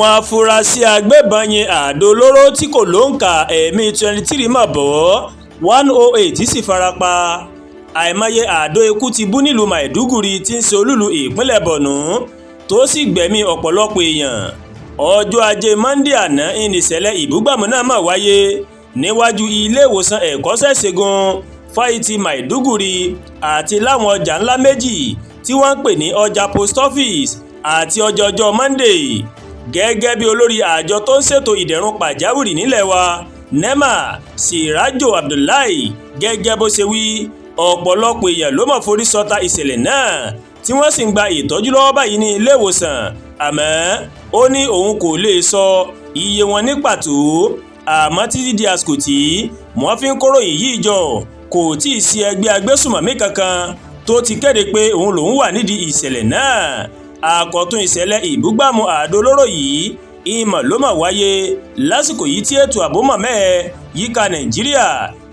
àwọn afurasí agbébọn yín àdó olóró tí kò lóǹkà ẹ̀mí 23 mọ̀ bọ́ 108 sì farapa. àìmọye àdó ikú ti bú nílùú Maiduguri tí ń ṣe olúlu ìpínlẹ̀ Borno tó sì gbẹ̀mí ọ̀pọ̀lọpọ̀ èèyàn. ọjọ́ ajé Monday àná ìṣẹ̀lẹ̀ ìbúgbàmù náà mà wáyé níwájú ilé ìwòsàn ẹ̀kọ́ṣẹ́ ìṣègùn fáyítì Maiduguri àti láwọn ọjà ńlá méjì tí wọ́n ń pè ní ọjà post office àti ọjọ́ Monday. gẹ́gẹ́ bí olórí àjọ tó ń ṣètò ìdẹ̀rùn pàjáwìrì nílẹ̀ wa NEMA Sirajo Abdullahi gẹ́gẹ́ bó ṣe wí, ọ̀pọ̀lọpọ̀ èèyàn ló mọ̀ forí sọta ìṣẹ̀lẹ̀ náà tí wọ́n sì ń gba ìtọ́jú lọ́wọ́ báyìí ní ilé ìwòsàn, àmọ́ ó ní òun kò lè sọ iye wọn ní pàtó. àmọ́ títí di àsìkò tí wọ́n fi ń kóròyìn yìí jọ kò tí ì sí ẹgbẹ́ agbésùmọ̀mí kankan tó ti kéde pé òun lòún wà nídìí ìṣẹ̀lẹ̀ náà. àkọ́tún ìṣẹ̀lẹ̀ ìbúgbàmù àdó olóró yìí ìmọ̀ ló mà wáyé lásìkò yìí tí ètò ààbò mọ̀ mẹ́ẹ̀ yíká Nàìjíríà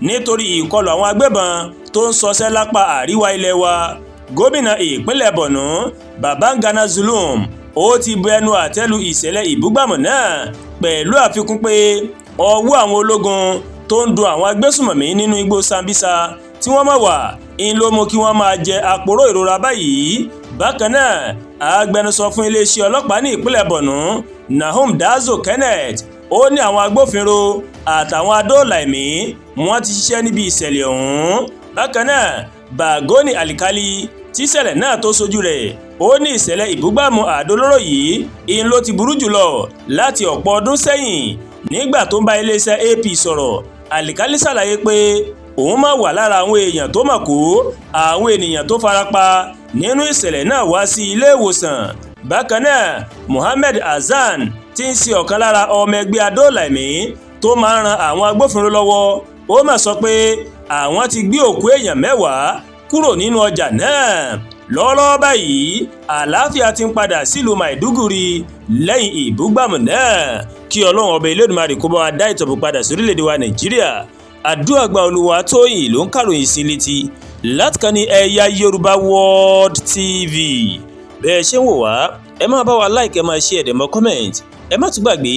nítorí ìkọlù àwọn agbébọn tó ń ṣọṣẹ́ lápá àríwá ilẹ̀ wa. gómìnà ìpínlẹ̀ Borno Babangana Zulum ó ti bu ẹnu àtẹ́lu ìṣẹ̀lẹ̀ ìbúgbàmù náà pẹ̀lú àfikún pé ọwọ́ àwọn ológun tó ń dun àwọn agbésùmọ̀mí nínú igbó Sambisa tí wọ́n máa wà ń ló mú kí wọ́n máa jẹ àpòrò ìrora báyìí. bákan náà agbẹnusọ fún iléeṣẹ́ ọlọ́pàá ní ìpínlẹ̀ Borno Nahum Dazo Kenneth ó ní àwọn agbófinró àtàwọn adóòlà ẹ̀mí wọ́n ti ṣiṣẹ́ níbi ìṣẹ̀lẹ̀ ọ̀hún. bákan náà Bagoni Alikali tí ìṣẹ̀lẹ̀ náà tó sojú rẹ̀ ó ní ìṣẹ̀lẹ̀ ìbúgbàmù àdó olóró yìí ń ló ti burú jùlọ láti ọ̀pọ̀ ọdún sẹ́yìn. nígbà tó ń bá iléeṣẹ́ AP sọ̀rọ̀, Alikali ṣàlàyé pé òun máa wà lára àwọn èèyàn tó mọ̀ kó àwọn ènìyàn tó farapa nínú ìṣẹ̀lẹ̀ náà wá sí ilé ìwòsàn. bákan náà Mohammed Hasan tí ń ṣe ọ̀kan lára ọmọ ẹgbẹ́ adóòlà ẹ̀mí tó máa ń ran àwọn agbófinró lọ́wọ́ ó mà sọ pé àwọn ti gbé òkú èèyàn 10 kúrò nínú ọjà náà. lọ́wọ́lọ́wọ́ báyìí àlàáfíà ti ń padà sílùú Maiduguri lẹ́yìn ìbúgbàmù náà. kí Ọlọ́run ọba Elédùmarè kó bá wa dá ìtọ̀bù padà sórílẹ̀-èdè wa Nàìjíríà. àdúrà gba Olúwatóyìn ló ń kàròyìn sí létí láti kàn ní EyaYoruba World TV. bẹ́ẹ̀ ṣe ń wò wá ẹ máa bá wa like, ẹ máa share, ẹ máa comment, ẹ má tún gbàgbé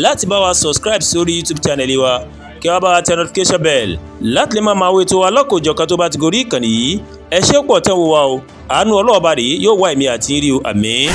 láti bá wa subscribe sórí YouTube channel wa kí wọ́n bá wa tẹ notification bell láti lè máa wo ètò wa lọ́kọ̀ọ́jọ̀kan tó bá ti gorí ìkànnì yìí. ẹ ṣé pọ̀ tẹ́ wo wa o, àánú Ọlọ́run bá rèé yóò wá èmi àti yín rí o, àmín.